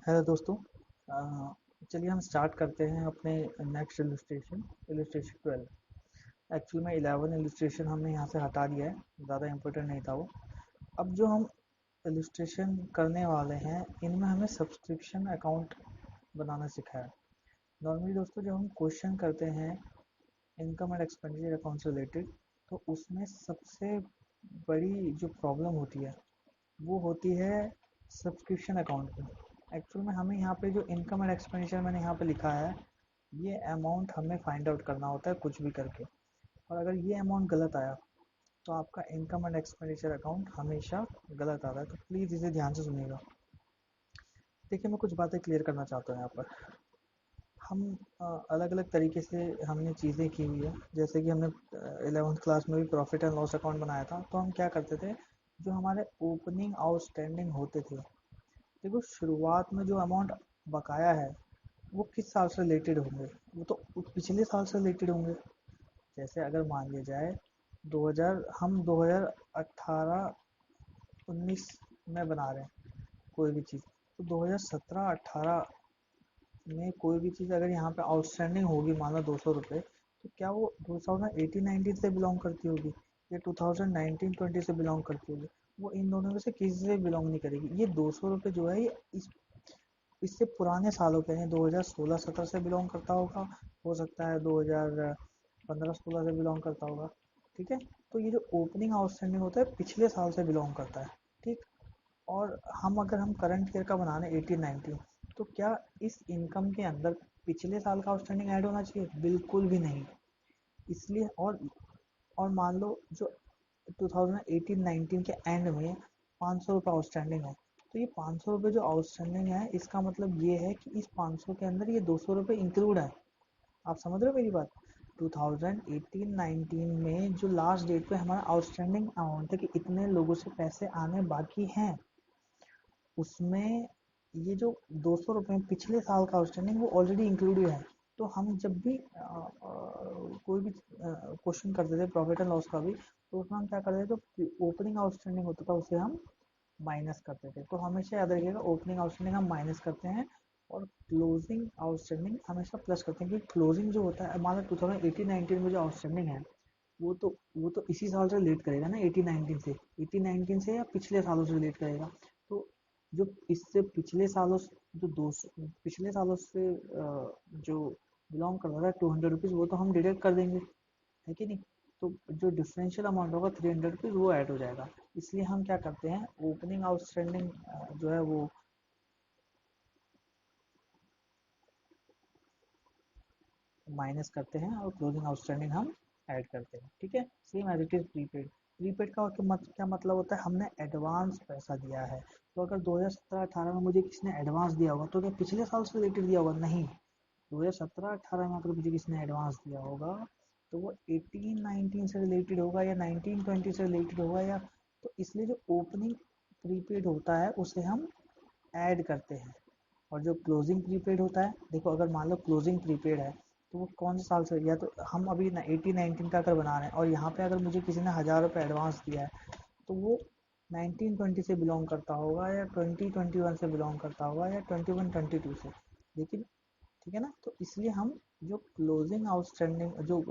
Hello दोस्तों। चलिए हम स्टार्ट करते हैं अपने नेक्स्ट इलस्ट्रेशन इलस्ट्रेशन 12। एक्चुअली में 11 इलस्ट्रेशन हमने यहाँ से हटा दिया है, ज़्यादा इम्पोर्टेंट नहीं था वो। अब जो हम इलस्ट्रेशन करने वाले हैं इनमें हमें सब्सक्रिप्शन अकाउंट बनाना सिखाया है। नॉर्मली दोस्तों जब हम क्वेश्चन करते हैं इनकम एंड एक्सपेंडिचर अकाउंट से रिलेटेड, तो उसमें सबसे बड़ी जो प्रॉब्लम होती है वो होती है सब्सक्रिप्शन अकाउंट में। एक्चुअल में हमें यहाँ पे जो इनकम एंड एक्सपेंडिचर मैंने यहाँ पे लिखा है, ये अमाउंट हमें फाइंड आउट करना होता है कुछ भी करके। और अगर ये अमाउंट गलत आया तो आपका इनकम एंड एक्सपेंडिचर अकाउंट हमेशा गलत आता है। तो प्लीज़ इसे ध्यान से सुनिएगा। देखिए मैं कुछ बातें क्लियर करना चाहता हूँ यहाँ पर। हम अलग अलग तरीके से हमने चीज़ें की हुई है। जैसे कि हमने 11th क्लास में भी प्रॉफिट एंड लॉस अकाउंट बनाया था, तो हम क्या करते थे, जो हमारे ओपनिंग आउटस्टैंडिंग होते थे, देखो शुरुआत में जो अमाउंट बकाया है वो किस साल से रिलेटेड होंगे, वो तो पिछले साल से रिलेटेड होंगे। जैसे अगर मान लिया जाए 2000, हम 2018 19 में बना रहे हैं कोई भी चीज़, तो 2017-18 में कोई भी चीज़ अगर यहाँ पे आउटस्टैंडिंग होगी, मान लो 200 रुपये, तो क्या वो 2018-19 से बिलोंग करती होगी या 2019-20 से बिलोंग करती होगी? वो इन दोनों में से किसी से बिलोंग नहीं करेगी। ये 200 रुपये जो है ये इससे पुराने सालों के हैं, 2016-17 से बिलोंग करता होगा, हो सकता है 2015-16 से बिलोंग करता होगा। ठीक है। तो ये जो ओपनिंग आउटस्टैंडिंग होता है पिछले साल से बिलोंग करता है। ठीक। और हम करंट ईयर का बना रहे हैं 18-19, तो क्या इस इनकम के अंदर पिछले साल का आउटस्टैंडिंग ऐड होना चाहिए? बिल्कुल भी नहीं। इसलिए और मान लो जो 2018-19 के एंड में 500 रुपये आउटस्टैंडिंग है, तो ये 500 रुपये जो आउटस्टैंडिंग है इसका मतलब ये है कि इस 500 के अंदर ये 200 रुपये इंक्लूड है। आप समझ रहे हो मेरी बात? 2018-19 में जो लास्ट डेट पे हमारा आउटस्टैंडिंग अमाउंट है कि इतने लोगों से पैसे आने बाकी हैं, उसमें ये जो 200 रुपये पिछले साल का आउटस्टैंडिंग वो ऑलरेडी इंक्लूड है। तो हम जब भी कोई भी क्वेश्चन करते थे प्रॉफिट एंड लॉस का भी, तो उसमें हम क्या करते थे, जो ओपनिंग आउटस्टैंडिंग होता था उसे हम माइनस करते थे। तो हमेशा याद रखिएगा, ओपनिंग आउटस्टैंडिंग हम माइनस करते हैं और क्लोजिंग आउटस्टैंडिंग हमेशा प्लस करते हैं। क्योंकि क्लोजिंग जो होता है, मान लो 2018-19 में जो आउटस्टैंडिंग है वो तो इसी साल से रिलेट करेगा ना, 18-19 से या पिछले सालों से रिलेट करेगा। तो जो इससे पिछले सालों जो दो पिछले सालों से जो बिलोंग कर रहा है 200 रुपीज़, वो तो हम डिडक्ट कर देंगे, है कि नहीं? तो जो डिफरेंशियल अमाउंट होगा 300 रुपीज़ वो ऐड हो जाएगा। इसलिए हम क्या करते हैं, ओपनिंग आउटस्टैंडिंग जो है वो माइनस करते हैं और क्लोजिंग आउटस्टैंडिंग हम ऐड करते हैं। ठीक है। Same as it is prepaid. Prepaid का क्या मतलब होता है, हमने एडवांस पैसा दिया है। तो अगर 2017-18 में मुझे किसी ने एडवांस दिया होगा, तो क्या पिछले साल से रिलेटेड दिया होगा? नहीं। 2017-18 में अगर मुझे किसी ने एडवांस दिया होगा तो वो 18-19 से रिलेटेड होगा या 19-20 से रिलेटेड होगा, या तो इसलिए जो ओपनिंग प्रीपेड होता है उसे हम ऐड करते हैं। और जो क्लोजिंग प्रीपेड होता है, देखो अगर मान लो क्लोजिंग प्रीपेड है तो वो कौन से साल से, या तो हम अभी 18-19 का अगर बना रहे हैं और यहाँ पे अगर मुझे किसी ने 1000 रुपये एडवांस दिया है, तो वो 19-20 से बिलोंग करता होगा या 20-21 से बिलोंग करता होगा या 21-22 से। लेकिन ठीक है ना, तो इसलिए हम जो क्लोजिंग आउटस्टैंडिंग जो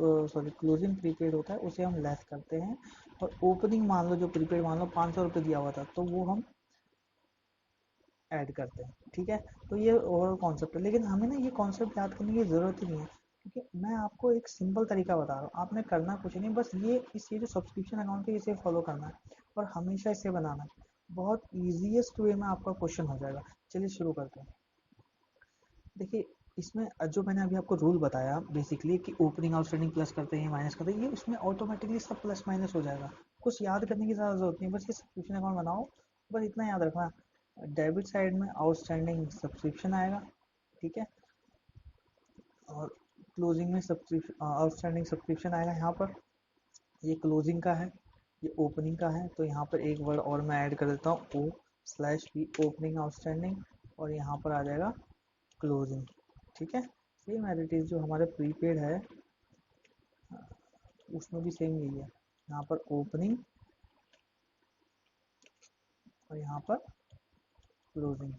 क्लोजिंग प्रीपेड होता है उसे हम लेस करते हैं। और ओपनिंग मान लो जो प्रीपेड मान लो 500 रुपये दिया हुआ था, तो वो हम ऐड करते हैं। ठीक है। तो ये ओवरऑल कॉन्सेप्ट है, लेकिन हमें ना ये कॉन्सेप्ट याद करने की ज़रूरत ही नहीं है, क्योंकि मैं आपको एक सिंपल तरीका बता रहा हूँ। आपने करना कुछ नहीं, बस ये जो सब्सक्रिप्शन अकाउंट है इसे फॉलो करना है और हमेशा इसे बनाना है। बहुत ईजीएस्ट वे में आपका क्वेश्चन हो जाएगा। चलिए शुरू करते हैं। देखिए, इसमें जो मैंने अभी आपको रूल बताया बेसिकली कि ओपनिंग आउटस्टैंडिंग प्लस करते हैं माइनस करते हैं, ये उसमें ऑटोमेटिकली सब प्लस माइनस हो जाएगा। कुछ याद करने की ज़्यादा जरूरत नहीं है, बस ये सब्सक्रिप्शन अकाउंट बनाओ। बस इतना याद रखना, डेबिट साइड में आउटस्टैंडिंग सब्सक्रिप्शन आएगा। ठीक है। और क्लोजिंग में सब्सक्रिप्शन आउटस्टैंडिंग सब्सक्रिप्शन आएगा यहाँ पर। ये क्लोजिंग का है, ये ओपनिंग का है, तो यहाँ पर एक वर्ड और मैं ऐड कर देता हूँ, O/P, ओपनिंग आउटस्टैंडिंग, और यहाँ पर आ जाएगा क्लोजिंग। ठीक है। सेम एज इट इज़ जो हमारे प्रीपेड है उसमें भी सेम यही है, यहाँ पर ओपनिंग और यहाँ पर क्लोजिंग।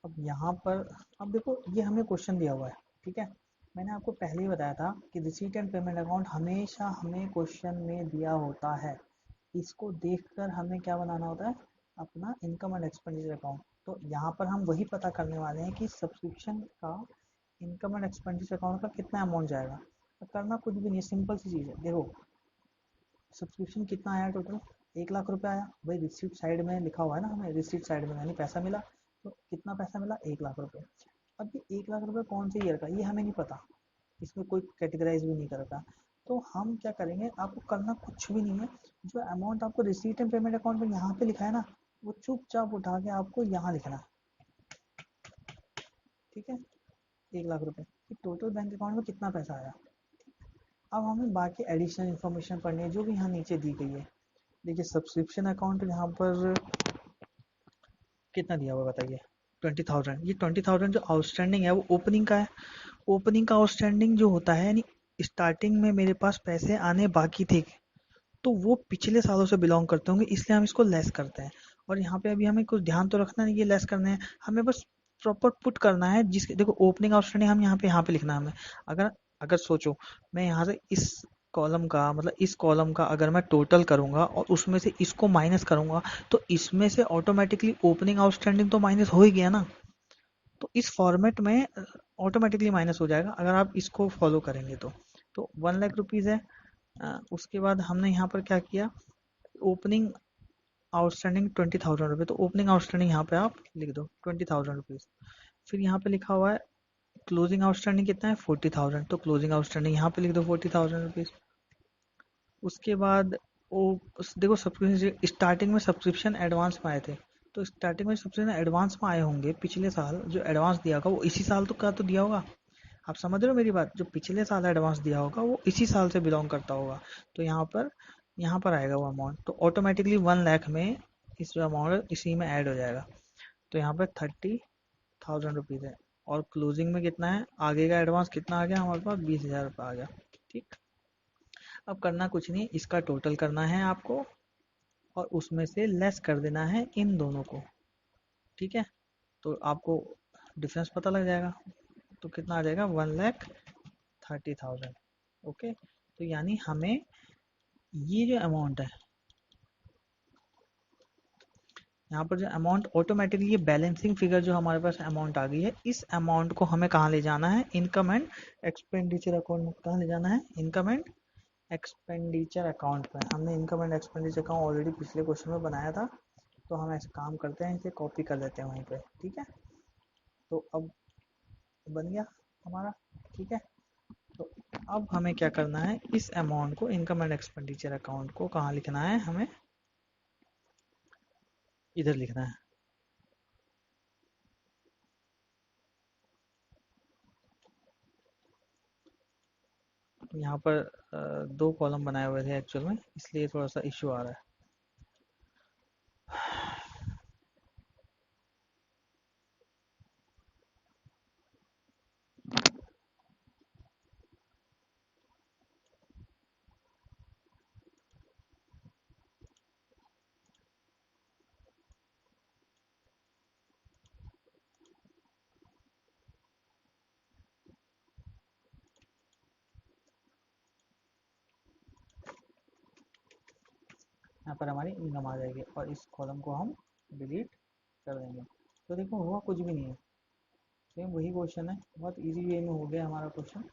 अब यहाँ पर अब देखो ये हमें क्वेश्चन दिया हुआ है, ठीक है। मैंने आपको पहले ही बताया था कि रिसीट एंड पेमेंट अकाउंट हमेशा हमें क्वेश्चन में दिया होता है। इसको देखकर हमें क्या बनाना होता है, अपना इनकम एंड एक्सपेंडिचर अकाउंट। तो यहाँ पर हम वही पता करने वाले हैं कि सब्सक्रिप्शन का इनकम एंड एक्सपेंडिचर अकाउंट का कितना अमाउंट जाएगा। तो करना कुछ भी नहीं, सिंपल सी चीज़ है। देखो सब्सक्रिप्शन कितना आया टोटल, 1 लाख रुपये आया भाई। रिसीट साइड में लिखा हुआ है ना, हमें रिसीट साइड में यानी पैसा मिला। तो कितना पैसा मिला, 1 लाख रुपये। अब ये 1 लाख रुपये कौन से ईयर का, ये हमें नहीं पता, इसमें कोई कैटेगराइज भी नहीं कर रखा। तो हम क्या करेंगे, आपको करना कुछ भी नहीं है। जो अमाउंट आपको रिसीट एंड पेमेंट अकाउंट में यहाँ पे लिखा है ना, वो चुपचाप उठा के आपको यहाँ लिखना है, ठीक है। 1 लाख रुपये टोटल बैंक अकाउंट में कितना पैसा आया। अब हमें बाकी एडिशनल इन्फॉर्मेशन पढ़नी है जो भी यहाँ नीचे दी गई है। देखिए सब्सक्रिप्शन अकाउंट यहाँ पर कितना दिया हुआ बताइए, 20,000। ये 20,000 जो आउटस्टैंडिंग है वो ओपनिंग का है। ओपनिंग का आउटस्टैंडिंग जो होता है, यानी स्टार्टिंग में मेरे पास पैसे आने बाकी थे, तो वो पिछले सालों से बिलोंग करते होंगे, इसलिए हम इसको लेस करते हैं। और यहाँ पे अभी हमें कुछ ध्यान तो रखना नहीं, ये लेस करने हैं हमें, बस प्रॉपर पुट करना है। जिसके देखो ओपनिंग आउटस्टैंडिंग हम यहाँ पे लिखना है हमें। अगर अगर सोचो मैं यहाँ से इस कॉलम का मतलब इस कॉलम का अगर मैं टोटल करूंगा और उसमें से इसको माइनस करूंगा, तो इसमें से ऑटोमेटिकली ओपनिंग आउटस्टैंडिंग तो माइनस हो ही गया ना। तो इस फॉर्मेट में ऑटोमेटिकली माइनस हो जाएगा अगर आप इसको फॉलो करेंगे तो 1 लाख रुपीज़ है। उसके बाद हमने यहाँ पर क्या किया, ओपनिंग आउटस्टैंडिंग 20,000 रुपये, तो ओपनिंग आउटस्टैंडिंग यहाँ पे आप लिख दो 20,000 रुपीज़। फिर यहाँ पे लिखा हुआ है क्लोजिंग आउटस्टैंडिंग कितना है, 40,000, तो क्लोजिंग आउटस्टैंडिंग यहाँ पे लिख दो 40,000 रुपीज़। उसके बाद वो देखो सब्सक्रिप्शन स्टार्टिंग में सब्सक्रिप्शन एडवांस में आए थे, तो स्टार्टिंग में सब्सक्रिप्शन एडवांस में आए होंगे पिछले साल। जो एडवांस दिया होगा वो इसी साल तो का तो दिया होगा। आप समझ रहे हो मेरी बात, जो पिछले साल एडवांस दिया होगा वो इसी साल से बिलोंग करता होगा। तो यहाँ पर आएगा वो अमाउंट, तो ऑटोमेटिकली 1 लाख में इस जो अमाउंट इसी में ऐड हो जाएगा। तो यहाँ पर 30,000 रुपीज़ है। और क्लोजिंग में कितना है, आगे का एडवांस कितना आ गया हमारे पास, 20,000 रुपये आ गया, ठीक। अब करना कुछ नहीं, इसका टोटल करना है आपको और उसमें से लेस कर देना है इन दोनों को, ठीक है। तो आपको डिफरेंस पता लग जाएगा, तो कितना आ जाएगा, 1,30,000। ओके, तो यानी हमें ये जो अमाउंट है यहाँ पर, जो अमाउंट ऑटोमेटिकली ये बैलेंसिंग फिगर जो हमारे पास अमाउंट आ गई है, इस अमाउंट को हमें कहाँ ले जाना है, इनकम एंड एक्सपेंडिचर अकाउंट में। कहाँ ले जाना है, इनकम एंड एक्सपेंडिचर अकाउंट में। हमने income and expenditure account already पिछले क्वेश्चन में बनाया था, तो हम ऐसे काम करते हैं, इसे कॉपी कर लेते हैं वहीं पे, ठीक है। तो अब बन गया हमारा, ठीक है। तो अब हमें क्या करना है, इस अमाउंट को इनकम एंड एक्सपेंडिचर अकाउंट को कहाँ लिखना है, हमें इधर लिखना है। यहाँ पर 2 कॉलम बनाए हुए थे एक्चुअल में, इसलिए थोड़ा सा इश्यू आ रहा है। यहाँ पर हमारी इनकम आ जाएगी और इस कॉलम को हम डिलीट कर देंगे। तो देखो हुआ कुछ भी नहीं है, सेम वही क्वेश्चन है, बहुत इजी वे में हो गया हमारा क्वेश्चन।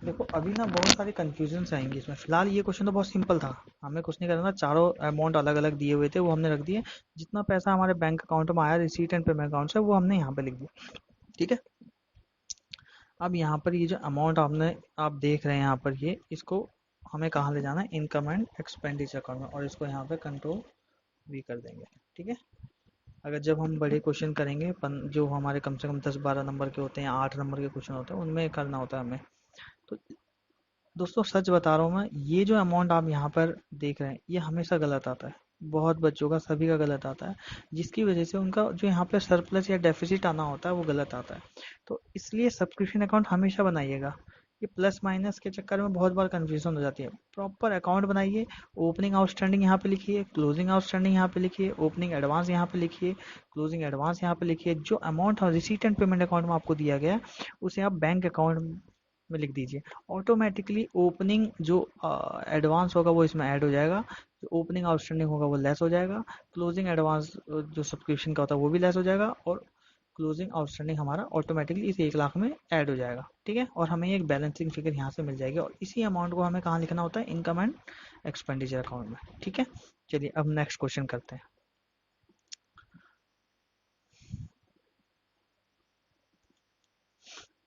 देखो अभी ना बहुत सारे कंफ्यूजन्स आएंगे इसमें, फिलहाल ये क्वेश्चन तो बहुत सिंपल था। हमें कुछ नहीं करना, चारों अमाउंट अलग अलग दिए हुए थे वो हमने रख दिए। जितना पैसा हमारे बैंक अकाउंट में आया रिसीट एंड पेमेंट अकाउंट से, वो हमने यहाँ पे लिख दिया, ठीक है। अब यहाँ पर ये जो अमाउंट आप देख रहे हैं यहाँ पर, ये इसको हमें कहाँ ले जाना है, इनकम एंड एक्सपेंडिचर अकाउंट में, और इसको यहाँ पे कंट्रोल भी कर देंगे, ठीक है। अगर जब हम बड़े क्वेश्चन करेंगे जो हमारे कम से कम 10-12 नंबर के होते हैं, 8 नंबर के क्वेश्चन होते हैं, उनमें करना होता है हमें। तो दोस्तों सच बता रहा हूँ मैं, ये जो अमाउंट आप यहाँ पर देख रहे हैं ये हमेशा गलत आता है। बहुत बच्चों का, सभी का गलत आता है, जिसकी वजह से उनका जो यहाँ पे सरप्लस या डेफिसिट आना होता है वो गलत आता है। तो इसलिए सब्सक्रिप्शन अकाउंट हमेशा बनाइएगा। ये प्लस माइनस के चक्कर में बहुत बार कंफ्यूजन हो जाती है। प्रॉपर अकाउंट बनाइए, ओपनिंग आउटस्टैंडिंग यहाँ पे लिखिए, क्लोजिंग आउटस्टैंडिंग यहाँ पे लिखिए, ओपनिंग एडवांस यहाँ पे लिखिए, क्लोजिंग एडवांस यहाँ पे लिखिए। जो amount receipt and payment account में आपको दिया गया है उसे आप बैंक अकाउंट में लिख दीजिए। ऑटोमेटिकली ओपनिंग जो एडवांस होगा वो इसमें ऐड हो जाएगा, जो ओपनिंग आउटस्टैंडिंग होगा वो लेस हो जाएगा, क्लोजिंग एडवांस जो सब्सक्रिप्शन का होता है वो भी लेस हो जाएगा, और क्लोजिंग आउटस्टैंडिंग हमारा ऑटोमेटिकली इस 1 लाख में ऐड हो जाएगा। ठीक है, और हमें एक बैलेंसिंग फिगर यहाँ से मिल जाएगी, और इसी अमाउंट को हमें कहाँ लिखना होता है, इनकम एंड एक्सपेंडिचर अकाउंट में। ठीक है, चलिए अब नेक्स्ट क्वेश्चन करते हैं।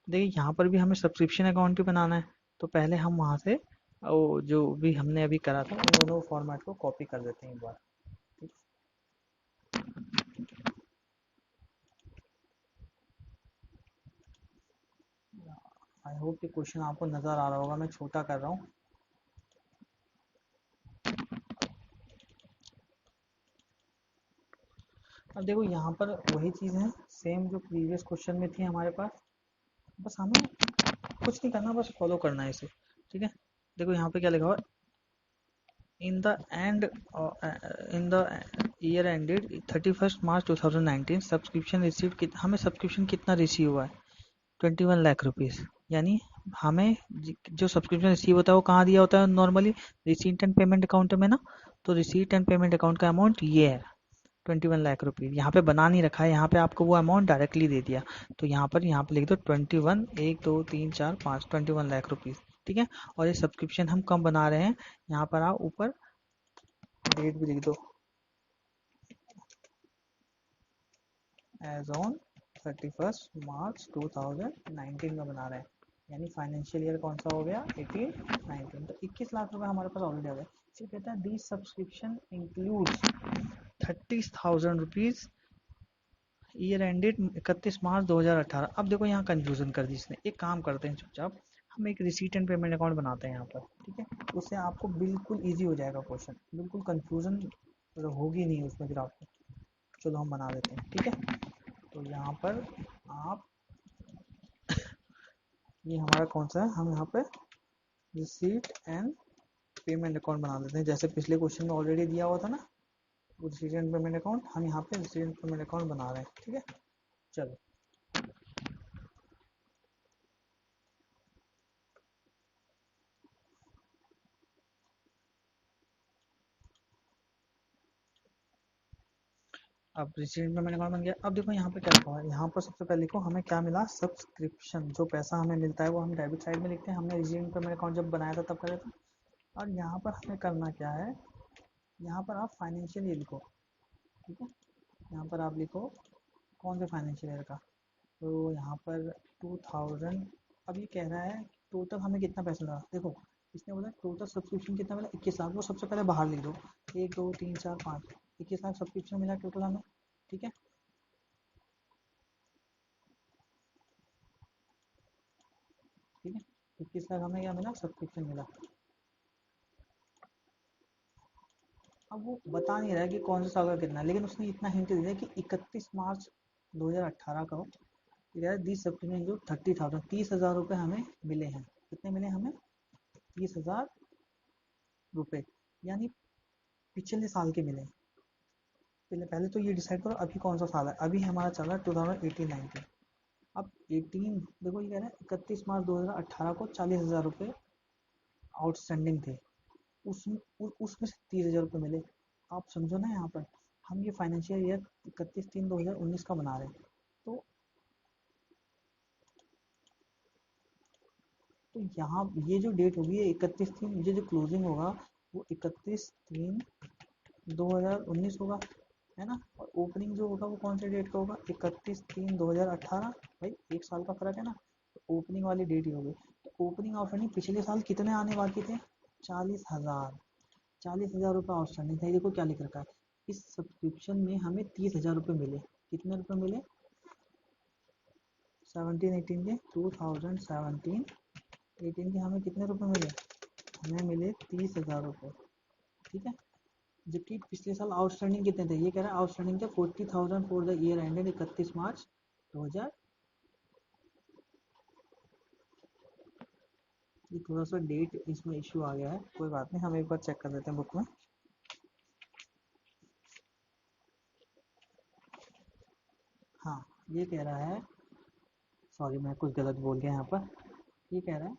देखिए यहाँ पर भी हमें सब्सक्रिप्शन अकाउंट भी बनाना है, तो पहले हम वहाँ से वो जो भी हमने अभी करा था उन दोनों फॉर्मेट को कॉपी कर देते हैं एक बार। ठीक, आई होप कि क्वेश्चन आपको नज़र आ रहा होगा, मैं छोटा कर रहा हूँ। अब देखो यहाँ पर वही चीज़ है, सेम जो प्रीवियस क्वेश्चन में थी हमारे पास, बस हमें कुछ नहीं करना, बस फॉलो करना है इसे। ठीक है, देखो यहाँ पे क्या लिखा हुआ, in the and in the year ended 31 March 2019 subscription receive, हमें सब्सक्रिप्शन कितना रिसीव हुआ है, 21 लाख रुपीज़। यानी हमें जो सब्सक्रिप्शन रिसीव होता है वो कहाँ दिया होता है normally, receipt and payment account में ना। तो रिसीट एंड पेमेंट अकाउंट का अमाउंट ये है 21 लाख रुपीज़। यहाँ पे बना नहीं रखा है, यहाँ पे आपको वो अमाउंट डायरेक्टली दे दिया। तो यहाँ पे लिख दो 21, 1 2 3 4 5, 21 लाख रुपीज़। ठीक है, और ये सब्सक्रिप्शन हम कब बना रहे हैं, यहाँ पर आप ऊपर डेट भी लिख दो, एज ऑन 31 मार्च 2019 में बना रहे हैं। यानी फाइनेंशियल ईयर कौन सा हो गया, 18-19। तो 21 लाख रुपए हमारे पास ऑलरेडी आ गए। फिर कहता है the subscription includes 30,000 rupees year ended 31 March 2018। अब देखो यहाँ कंफ्यूजन कर दी इसने। एक काम करते हैं चुपचाप, हम एक रिसीट एंड पेमेंट अकाउंट बनाते हैं यहाँ पर। ठीक है, उससे आपको बिल्कुल ईजी हो जाएगा क्वेश्चन, बिल्कुल कंफ्यूजन होगी नहीं उसमें फिर आपको। चलो हम बना देते हैं। ठीक है, तो यहाँ पर आप, ये हमारा कौन सा है, हम यहाँ पे रिसीट एंड पेमेंट अकाउंट बना देते हैं, जैसे पिछले क्वेश्चन में ऑलरेडी दिया हुआ था ना, रिसीट एंड पेमेंट अकाउंट। हम यहाँ पे रिसीट एंड पेमेंट अकाउंट बना रहे हैं। ठीक है, चलो अब रिसीट एंड पेमेंट अकाउंट बन गया। अब देखो यहाँ पे क्या लिखा हुआ है, यहाँ पर सबसे पहले लिखो हमें क्या मिला, सब्सक्रिप्शन। जो पैसा हमें मिलता है वो हम डेबिट साइड में लिखते हैं, हमने रिसीट एंड पेमेंट अकाउंट जब बनाया था तब करे थे। और यहाँ पर हमें करना क्या है, यहाँ पर आप फाइनेंशियल ईयर लिखो। ठीक है, यहाँ पर आप लिखो कौन से फाइनेंशियल ईयर का, तो यहाँ पर 2000। अब ये कह रहा है टोटल हमें कितना पैसा मिला, देखो इसने बोला टोटल सब्सक्रिप्शन कितना मिला, 21 लाख। वो सबसे पहले बाहर लिख दो, 1 2 3 4 5, 21 लाख सब्सक्रिप्शन मिला टोटल हमें। ठीक है, ठीक है, 21 लाख हमें क्या मिला, सब्सक्रिप्शन मिला। अब वो बता नहीं रहा है कि कौन से साल का कितना है, लेकिन उसने इतना हिंट दिया कि 31 मार्च 2018 का हो। दी सब्सक्रिप्शन जो 30,000, 30,000 रुपये हमें मिले हैं। कितने मिले हमें, 30,000 रुपये, यानी पिछले साल के मिले। पहले पहले तो ये डिसाइड करो अभी कौन सा साल है। अभी हमारा चल रहा है 2018-19। अब 18, देखो ये कह रहा है 31 मार्च 2018 को 40,000 रुपये आउटस्टैंडिंग थे, उसमें से 30,000 रुपये मिले। आप समझो ना, यहाँ पर हम ये फाइनेंशियल ईयर 31/3/2019 का बना रहे हैं। तो तो यहाँ ये जो डेट होगी, ये 31/3, ये जो क्लोजिंग होगा वो 31/3/2019 होगा, है ना। और ओपनिंग जो होगा वो कौन से डेट का होगा, 31/3/2018। भाई 1 साल का फर्क है ना, तो ओपनिंग वाली डेट ही होगी। तो ओपनिंग आउटस्टैंडिंग पिछले साल कितने आने बाकी थे, 40,000। 40,000 रुपये आउटस्टैंडिंग था। ये देखो क्या लिख रखा है, इस सब्सक्रिप्शन में हमें 30,000 रुपये मिले। कितने रुपये मिले, 17-18 के, 2017-18 के हमें कितने रुपए मिले, हमें मिले 30,000 रुपये। ठीक है, जबकि पिछले साल आउटस्टैंडिंग कितने थे, ये कह रहा है आउटस्टैंडिंग थे 40,000 फॉर द ईयर एंडेड 31 मार्च 2000। ये थोड़ा सा डेट इसमें इश्यू आ गया है, कोई बात नहीं, हम एक बार चेक कर लेते हैं बुक में। हाँ, ये कह रहा है, सॉरी मैं कुछ गलत बोल गया यहाँ पर। ये कह रहा है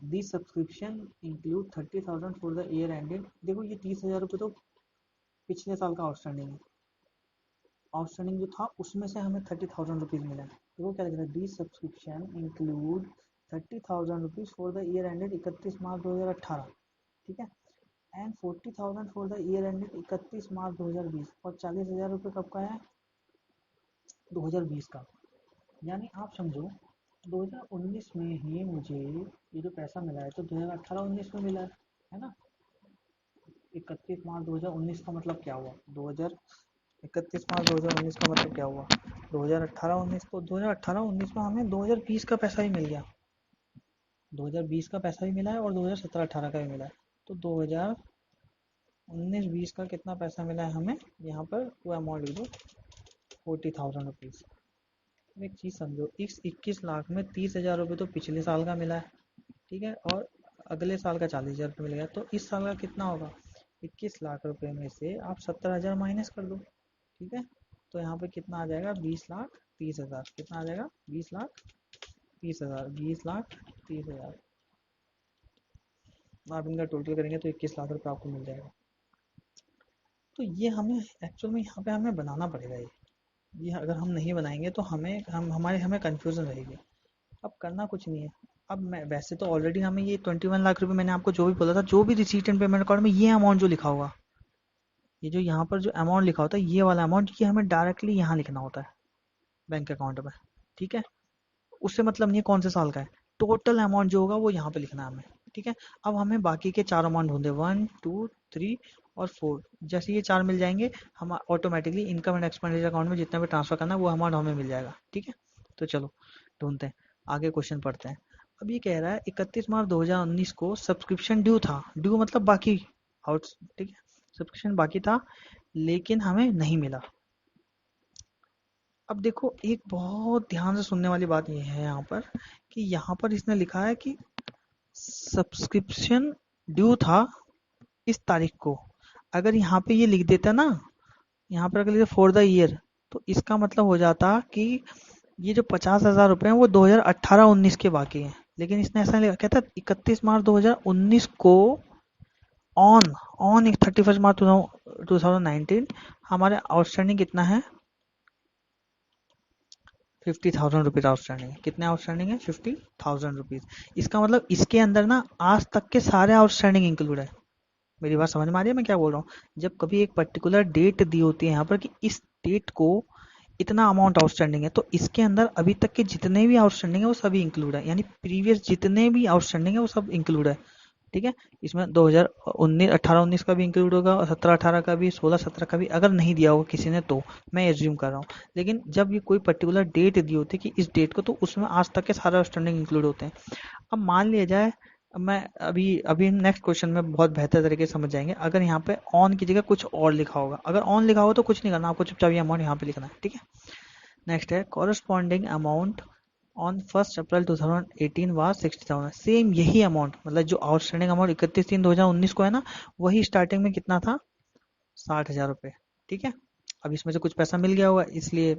this subscription include 30,000 for the year ended. देखो ये 30,000 रुपये तो पिछले साल का आउटस्टैंडिंग है, आउटस्टैंडिंग जो था उसमें से हमें 30,000 रुपीज़ मिला है। तो वो क्या लिख रहा है, this subscription include 30,000 rupees for the year ended 31 March 2018, ठीक है, and 40,000 for the year ended 31 मार्च 2020, और 40,000 रुपये कब का है, 2020 का। यानी आप समझो 2019 में ही मुझे ये जो पैसा मिला है तो 2018-19 में मिला है ना। 31 मार्च 2019 का मतलब क्या हुआ, 31 मार्च 2019 का मतलब क्या हुआ, 2018-19, तो 2018-19 में हमें 2020 का पैसा ही मिल गया, 2020 का पैसा भी मिला है और 2017-18 का भी मिला है। तो 2019-20 का कितना पैसा मिला है हमें, यहाँ पर वो अमाउंट लिख दो 40,000 रुपीज़। एक चीज़ समझो, इस 21 लाख में 30,000 रुपये तो पिछले साल का मिला है, ठीक है, और अगले साल का 40,000 रुपये मिल गया, तो इस साल का कितना होगा, 21 लाख रुपए में से आप 70,000 माइनस कर दो, ठीक है, तो यहाँ पे कितना आ जाएगा, 20,30,000, कितना आ जाएगा, 20,30,000, 20,30,000। आप इनका टोटल करेंगे तो 21 लाख रुपये आपको मिल जाएगा। तो ये हमें एक्चुअल में यहाँ पे हमें बनाना पड़ेगा, ये अगर हम नहीं बनाएंगे तो हमें कन्फ्यूज़न रहेगी। अब करना कुछ नहीं है। अब मैं वैसे तो ऑलरेडी हमें ये 21 लाख रुपए मैंने आपको जो भी बोला था, जो भी रिसीट एंड पेमेंट अकाउंट में ये अमाउंट जो लिखा होगा, ये जो यहाँ पर जो अमाउंट लिखा होता है ये वाला अमाउंट, ये हमें डायरेक्टली यहाँ लिखना होता है बैंक अकाउंट में, ठीक है, उससे मतलब नहीं है कौन से साल का है, टोटल अमाउंट जो होगा वो यहाँ पे लिखना है हमें, ठीक है। अब हमें बाकी के 4 अमाउंट ढूंढे, 1 2 3 और 4, जैसे ये 4 मिल जाएंगे हम automatically income and expenditure account में जितना भी ट्रांसफर करना है वो अमाउंट हमें मिल जाएगा, ठीक है। तो चलो ढूंढते हैं, आगे क्वेश्चन पढ़ते हैं। अब ये कह रहा है 31 मार्च 2019 को सब्सक्रिप्शन ड्यू था, ड्यू मतलब बाकी, आउट, ठीक है, सब्सक्रिप्शन बाकी था लेकिन हमें नहीं मिला। अब देखो एक बहुत ध्यान से सुनने वाली बात यह है यहाँ पर, कि यहाँ पर इसने लिखा है कि सब्सक्रिप्शन ड्यू था इस तारीख को। अगर यहाँ पे ये लिख देता ना, यहाँ पर अगर लिखे फॉर द ईयर, तो इसका मतलब हो जाता कि ये जो 50,000 रुपये हैं वो 2018-19 के बाकी हैं, लेकिन इसने ऐसा लिखा, कहता 31 मार्च 2019 को ऑन ऑन 31 मार्च 2019 हमारे आउटस्टैंडिंग कितना है, 50,000 रुपीज़ आउटस्टैंडिंग है। कितने आउटस्टैंडिंग है, 50,000 रुपीज़। इसका मतलब इसके अंदर ना आज तक के सारे आउटस्टैंडिंग इंक्लूड है। मेरी बात समझ में आ रही है मैं क्या बोल रहा हूँ, जब कभी एक पर्टिकुलर डेट दी होती है यहाँ पर कि इस डेट को इतना अमाउंट आउटस्टैंडिंग है, तो इसके अंदर अभी तक के जितने भी आउटस्टैंडिंग है वो सभी इंक्लूड है, यानी प्रीवियस जितने भी आउटस्टैंडिंग है वो सब इंक्लूड है, ठीक है। इसमें 2019 18-19 का भी इंक्लूड होगा और 17-18 का भी, 16-17 का भी, अगर नहीं दिया होगा किसी ने तो मैं एज्यूम कर रहा हूँ, लेकिन जब ये कोई पर्टिकुलर डेट दी होती है कि इस डेट को, तो उसमें आज तक के सारे आउटस्टैंडिंग इंक्लूड होते हैं। अब मान लिया जाए, मैं अभी अभी नेक्स्ट क्वेश्चन में बहुत बेहतर तरीके से समझ जाएंगे, अगर यहाँ पे ऑन की जगह कुछ और लिखा होगा, अगर ऑन लिखा होगा तो कुछ नहीं करना आपको, चुपचाप ये अमाउंट यहाँ पे लिखना है, ठीक है। नेक्स्ट है corresponding amount on 1 April 2018 was 60,000, same यही अमाउंट, मतलब जो आउटस्टैंडिंग अमाउंट 31/3/2019 को है ना, वही स्टार्टिंग में कितना था, 60,000 रुपये, ठीक है। अब इसमें से कुछ पैसा मिल गया होगा इसलिए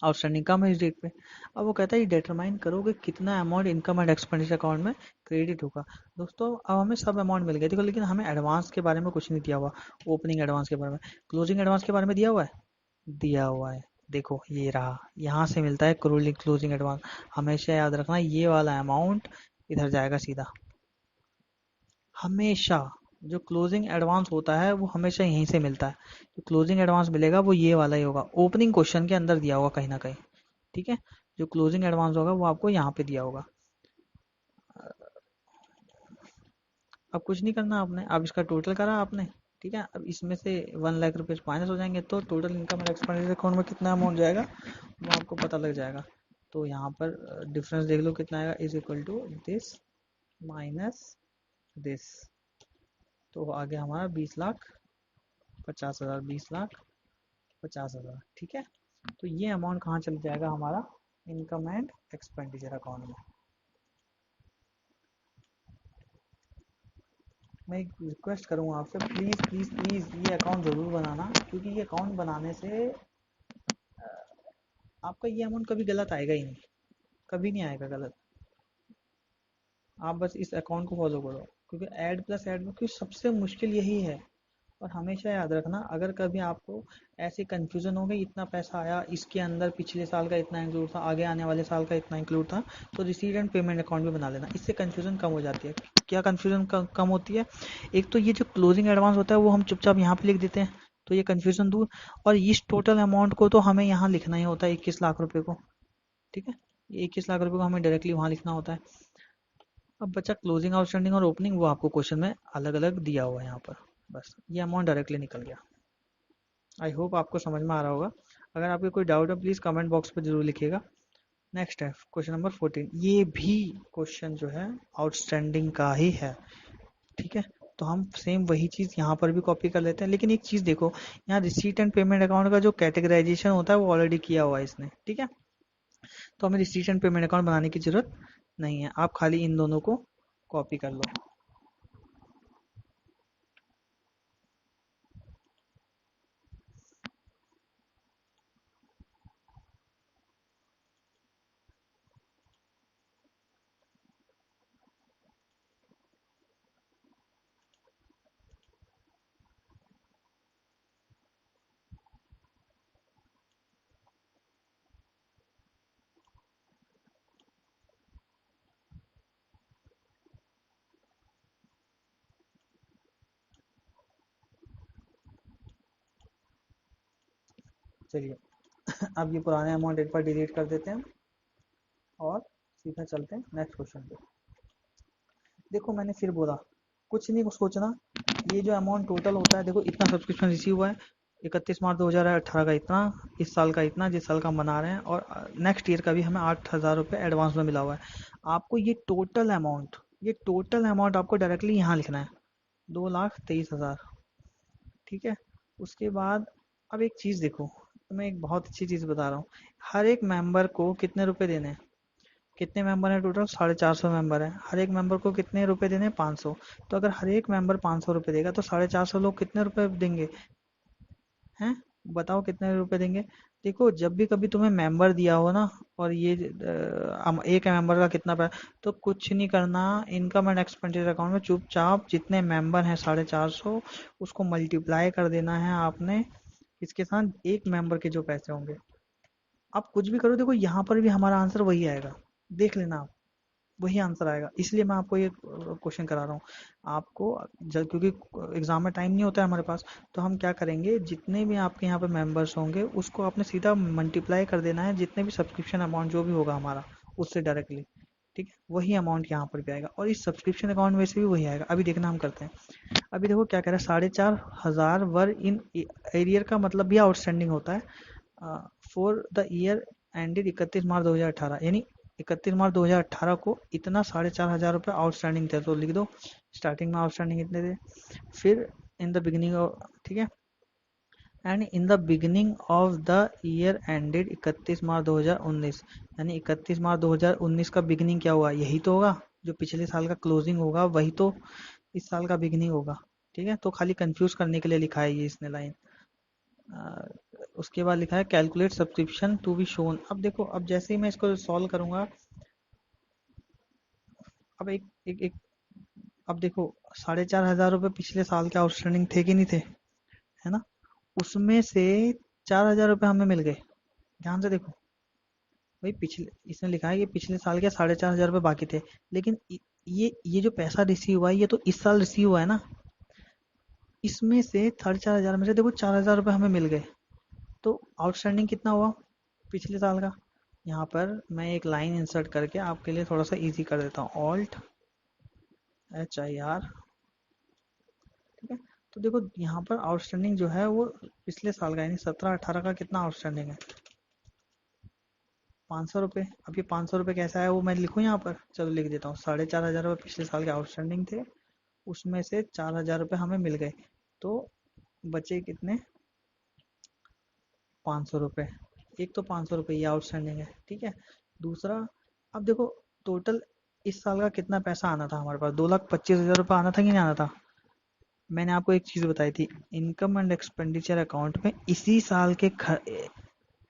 आउटस्टैंडिंग कम है इस डेट पे। अब वो कहता है ये डिटरमाइन करो कि कितना amount income and expenditure account में क्रेडिट होगा। दोस्तों अब हमें सब अमाउंट मिल गया, देखो, लेकिन हमें एडवांस के बारे में कुछ नहीं दिया हुआ, ओपनिंग एडवांस के बारे में, क्लोजिंग एडवांस के बारे में दिया हुआ है, दिया हुआ है, देखो ये रहा, यहाँ से मिलता है क्लोजिंग एडवांस। हमेशा याद रखना ये वाला अमाउंट इधर जाएगा सीधा, हमेशा जो क्लोजिंग एडवांस होता है वो हमेशा यहीं से मिलता है, जो क्लोजिंग एडवांस मिलेगा वो ये वाला ही होगा, ओपनिंग क्वेश्चन के अंदर दिया होगा कहीं ना कहीं, ठीक है। जो क्लोजिंग एडवांस होगा वो आपको यहाँ पे दिया होगा। अब कुछ नहीं करना आपने, अब इसका टोटल करा आपने, ठीक है। अब इसमें से 1 लाख रुपये माइनस हो जाएंगे तो टोटल इनकम और एक्सपेंडिचर अकाउंट में कितना अमाउंट जाएगा वो आपको पता लग जाएगा। तो यहाँ पर डिफरेंस देख लो कितना आएगा, is equal to this minus this, तो आ गया हमारा 20 लाख 50,000, 20 लाख 50,000, ठीक है। तो ये अमाउंट कहाँ चल जाएगा हमारा, इनकम एंड एक्सपेंडिचर अकाउंट में। मैं एक रिक्वेस्ट करूँगा आपसे, प्लीज़ प्लीज़ प्लीज़ ये अकाउंट ज़रूर बनाना, क्योंकि ये अकाउंट बनाने से आपका ये अमाउंट कभी गलत आएगा ही नहीं, कभी नहीं आएगा गलत। आप बस इस अकाउंट को फॉलो करो, क्योंकि ऐड प्लस ऐड में क्योंकि सबसे मुश्किल यही है। और हमेशा याद रखना, अगर कभी आपको ऐसे कन्फ्यूज़न हो गई, इतना पैसा आया, इसके अंदर पिछले साल का इतना इंक्लूड था, आगे आने वाले साल का इतना इंक्लूड था, तो रिसीट एंड पेमेंट अकाउंट भी बना लेना, इससे कन्फ्यूज़न कम हो जाती है। क्या कन्फ्यूज़न कम होती है, एक तो ये जो क्लोजिंग एडवांस होता है वो हम चुपचाप यहाँ पे लिख देते हैं, तो ये कन्फ्यूज़न दूर। और इस टोटल अमाउंट को तो हमें यहाँ लिखना ही होता है, 21 लाख रुपये को, ठीक है। 21 लाख रुपये को हमें डायरेक्टली वहाँ लिखना होता है। अब बचा क्लोजिंग आउटस्टैंडिंग और ओपनिंग, वो आपको क्वेश्चन में अलग अलग दिया हुआ है यहाँ पर। बस ये अमाउंट डायरेक्टली निकल गया। आई होप आपको समझ में आ रहा होगा। अगर आपके कोई डाउट है प्लीज़ कमेंट बॉक्स पर जरूर लिखिएगा। नेक्स्ट है क्वेश्चन नंबर 14। ये भी क्वेश्चन जो है आउटस्टैंडिंग का ही है, ठीक है। तो हम सेम वही चीज़ यहाँ पर भी कॉपी कर लेते हैं, लेकिन एक चीज़ देखो, यहाँ रिसीट एंड पेमेंट अकाउंट का जो कैटेगराइजेशन होता है वो ऑलरेडी किया हुआ है इसने, ठीक है। तो हमें रिसीट एंड पेमेंट अकाउंट बनाने की जरूरत नहीं है, आप खाली इन दोनों को कॉपी कर लो। चलिए अब ये पुराने अमाउंट एक बार डिलीट कर देते हैं और सीधा चलते हैं नेक्स्ट क्वेश्चन पे। देखो मैंने फिर बोला, कुछ नहीं सोचना, ये जो अमाउंट टोटल होता है, देखो इतना सब्सक्रिप्शन रिसीव हुआ है 31 मार्च 2018 का इतना, इस साल का इतना जिस साल का हम बना रहे हैं, और नेक्स्ट ईयर का भी हमें 8,000 रुपये एडवांस में मिला हुआ है। आपको ये टोटल अमाउंट आपको डायरेक्टली यहाँ लिखना है, 2,23,000, ठीक है। उसके बाद अब एक चीज़ देखो, तो मैं एक बहुत अच्छी चीज़ बता रहा हूँ, हर एक मेंबर को कितने रुपए देने हैं, कितने मेंबर हैं टोटल, 450 मेंबर हैं, हर एक मेंबर को कितने रुपए देने हैं, 500। तो अगर हर एक मेंबर 500 रुपये देगा तो 450 लोग कितने रुपए देंगे, हैं, बताओ कितने रुपए देंगे। देखो जब भी कभी तुम्हें मेंबर दिया हो ना, और ये एक मेंबर का कितना पैसा, तो कुछ नहीं करना, इनकम एंड एक्सपेंडिचर अकाउंट में चुपचाप जितने मेंबर हैं 450, उसको मल्टीप्लाई कर देना है आपने इसके साथ एक मेंबर के जो पैसे होंगे। आप कुछ भी करो, देखो यहाँ पर भी हमारा आंसर वही आएगा, देख लेना आप, वही आंसर आएगा। इसलिए मैं आपको ये क्वेश्चन करा रहा हूँ आपको, जब क्योंकि एग्जाम में टाइम नहीं होता है हमारे पास, तो हम क्या करेंगे, जितने भी आपके यहाँ पे मेंबर्स होंगे उसको आपने सीधा मल्टीप्लाई कर देना है, जितने भी सब्सक्रिप्शन अमाउंट जो भी होगा हमारा उससे डायरेक्टली, ठीक है। वही अमाउंट यहाँ पर भी आएगा, और इस सब्सक्रिप्शन अकाउंट में से भी वही आएगा। अभी देखना हम करते हैं। अभी देखो क्या कह रहा है, 4,500 वर इन एरियर का मतलब भी आउटस्टैंडिंग होता है for the year ended 31 March 2018, यानी 31 मार्च 2018 को इतना 4,500 रुपये आउटस्टैंडिंग थे, तो लिख दो स्टार्टिंग में आउटस्टैंडिंग इतने थे। फिर इन द बिगिनिंग ऑफ, ठीक है, and in the beginning of the year ended 31 March 2019, यानी 31 मार्च 2019 का बिगिनिंग क्या हुआ, यही तो होगा, जो पिछले साल का क्लोजिंग होगा वही तो इस साल का बिगिनिंग होगा, ठीक है। तो खाली कंफ्यूज करने के लिए लिखा है ये इसने लाइन। उसके बाद लिखा है calculate subscription to be shown. अब देखो, अब जैसे ही मैं इसको सॉल्व करूंगा, अब एक अब देखो, 4,500 रुपये पिछले साल के आउटस्टैंडिंग थे कि नहीं थे, है ना, उसमें से 4,000 रुपये हमें मिल गए। ध्यान से देखो भाई, पिछले इसने लिखा है कि पिछले साल के 4,500 रुपये बाकी थे, लेकिन ये जो पैसा रिसीव हुआ है ये तो इस साल रिसीव हुआ है ना, इसमें से 4,500 में से देखो 4,000 रुपये हमें मिल गए, तो आउटस्टैंडिंग कितना हुआ पिछले साल का। यहाँ पर मैं एक लाइन इंसर्ट करके आपके लिए थोड़ा सा इजी कर देता हूँ, ऑल्ट HIR, ठीक है। तो देखो यहाँ पर आउटस्टैंडिंग जो है वो पिछले साल का, यानी 17-18 का कितना आउटस्टैंडिंग है, 500 रुपये। अब ये 500 रुपये कैसा है वो मैं लिखूँ यहाँ पर, चलो लिख देता हूँ, 4,500 रुपये पिछले साल के आउटस्टैंडिंग थे, उसमें से 4,000 रुपये हमें मिल गए, तो बचे कितने, 500 रुपये। एक तो 500 रुपये ये आउटस्टैंडिंग है, ठीक है। दूसरा, अब देखो टोटल इस साल का कितना पैसा आना था हमारे पास, 2,25,000 रुपये आना था कि नहीं आना था। मैंने आपको एक चीज़ बताई थी, इनकम एंड एक्सपेंडिचर अकाउंट में इसी साल के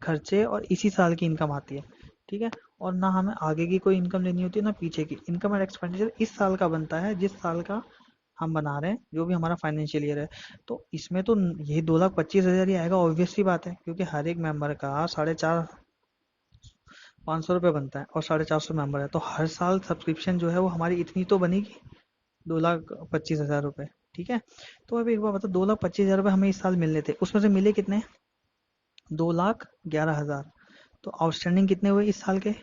खर्चे और इसी साल की इनकम आती है, ठीक है। और ना हमें आगे की कोई इनकम लेनी होती है ना पीछे की। इनकम एंड एक्सपेंडिचर इस साल का बनता है जिस साल का हम बना रहे हैं, जो भी हमारा फाइनेंशियल ईयर है। तो इसमें तो यही 2,25,000 ही आएगा, ऑब्वियस सी बात है, क्योंकि हर एक मेंबर का 4,500 500 रुपये बनता है और 450 मेंबर है, तो हर साल सब्सक्रिप्शन जो है वो हमारी इतनी तो बनेगी, 2,25,000 रुपये, ठीक है। तो अब एक बार बताओ, 2,25,000 रुपये हमें इस साल मिलने थे, उसमें से मिले कितने, 2,11,000। तो आउटस्टैंडिंग कितने हुए इस साल के,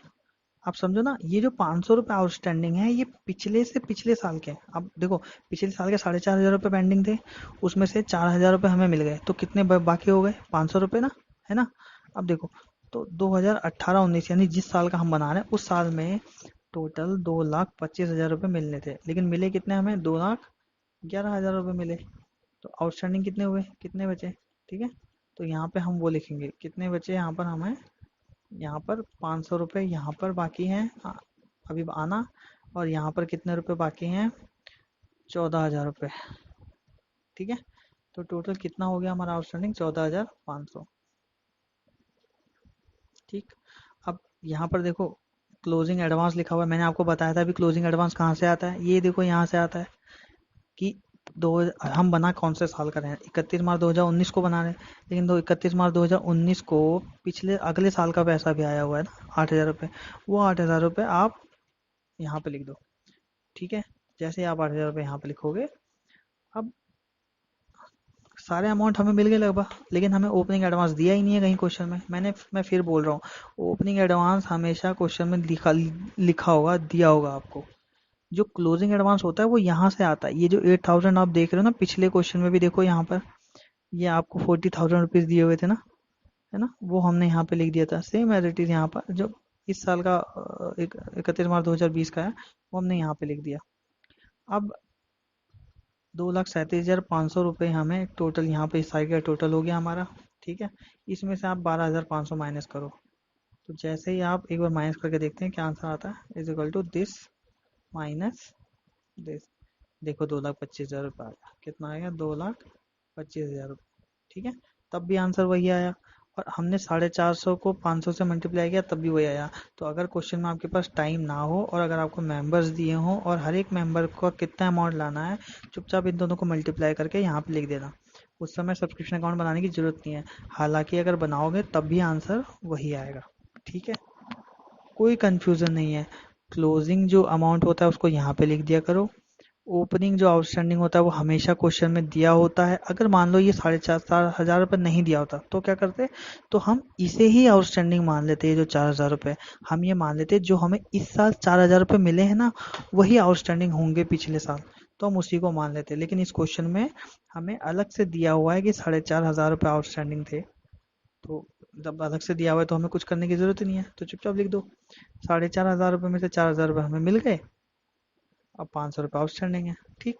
आप समझो ना, ये जो 500 रुपये आउटस्टैंडिंग है ये पिछले से पिछले साल के हैं। अब देखो, पिछले साल के 4,500 रुपये पेंडिंग थे, उसमें से 4,000 रुपये हमें मिल गए, तो कितने बाकी हो गए, 500 रुपये ना, है ना। अब देखो, तो 2018-19 यानी जिस साल का हम बना रहे हैं उस साल में टोटल 2,25,000 रुपये मिलने थे, लेकिन मिले कितने हमें, 2,11,000 रुपये मिले। तो आउटस्टैंडिंग कितने हुए, कितने बचे, ठीक है। तो यहाँ पे हम वो लिखेंगे कितने बचे, यहाँ पर हमें, यहाँ पर 500 रुपये यहाँ पर बाकी हैं अभी आना, और यहाँ पर कितने रुपए बाकी हैं, 14,000 रुपये, ठीक है। तो टोटल कितना हो गया हमारा आउटस्टैंडिंग, 14,500, ठीक। अब यहाँ पर देखो, क्लोजिंग एडवांस लिखा हुआ है, मैंने आपको बताया था अभी क्लोजिंग एडवांस कहाँ से आता है, ये देखो यहाँ से आता है कि दो हम बना कौन से साल कर रहे हैं, 31 मार्च 2019 को बना रहे हैं, लेकिन 31 मार्च 2019 को पिछले अगले साल का पैसा भी आया हुआ है ना, 8,000 रुपये। वो 8,000 रुपये आप यहाँ पे लिख दो, ठीक है। जैसे ही आप 8,000 रुपये यहाँ पे लिखोगे, अब सारे अमाउंट हमें मिल गए लगभग, लेकिन हमें ओपनिंग एडवांस दिया ही नहीं है कहीं क्वेश्चन में। मैं फिर बोल रहा हूँ, ओपनिंग एडवांस हमेशा क्वेश्चन में लिखा होगा, दिया होगा आपको। जो क्लोजिंग एडवांस होता है वो यहाँ से आता है। ये जो 8,000 आप देख रहे हो ना, पिछले क्वेश्चन में भी देखो यहाँ पर, ये आपको 40,000 रुपीज़ दिए हुए थे ना, है ना, वो हमने यहाँ पे लिख दिया था, सेम एज इट इज़। यहाँ पर जो इस साल का 31 मार्च 2020 का है, वो हमने यहाँ पे लिख दिया। अब 2,37,500 रुपये हमें टोटल यहाँ पे इस साइड का टोटल हो गया हमारा, ठीक है। इसमें से आप 12,500 माइनस करो, तो जैसे ही आप एक बार माइनस करके देखते हैं क्या आंसर आता है, is equal to this minus this. देखो 2,25,000 रुपये आया, कितना आएगा, 2,25,000 रुपये, ठीक है। तब भी आंसर वही आया, और हमने 450 को 500 से मल्टीप्लाई किया तब भी वही आया। तो अगर क्वेश्चन में आपके पास टाइम ना हो और अगर आपको मेंबर्स दिए हों और हर एक मेंबर को कितना अमाउंट लाना है, चुपचाप इन दोनों को मल्टीप्लाई करके यहाँ पे लिख देना। उस समय सब्सक्रिप्शन अकाउंट बनाने की ज़रूरत नहीं है, हालांकि अगर बनाओगे तब भी आंसर वही आएगा, ठीक है। कोई कन्फ्यूज़न नहीं है। क्लोजिंग जो अमाउंट होता है उसको यहाँ पे लिख दिया करो, ओपनिंग जो आउटस्टैंडिंग होता है वो हमेशा क्वेश्चन में दिया होता है। अगर मान लो ये 4,500 रुपये नहीं दिया होता तो क्या करते, तो हम इसे ही आउटस्टैंडिंग मान लेते हैं। जो 4,000 रुपये हम ये मान लेते हैं जो हमें इस साल 4,000 रुपये मिले हैं ना, वही आउटस्टैंडिंग होंगे पिछले साल, तो हम उसी को मान लेते हैं। लेकिन इस क्वेश्चन में हमें अलग से दिया हुआ है कि 4,500 रुपये आउटस्टैंडिंग थे, तो जब अलग से दिया हुआ है तो हमें कुछ करने की जरूरत ही नहीं है, तो चुपचाप लिख दो 4,500 रुपये में से 4,000 रुपये हमें मिल गए, अब 500 रुपये आउटस्टैंडिंग है, ठीक।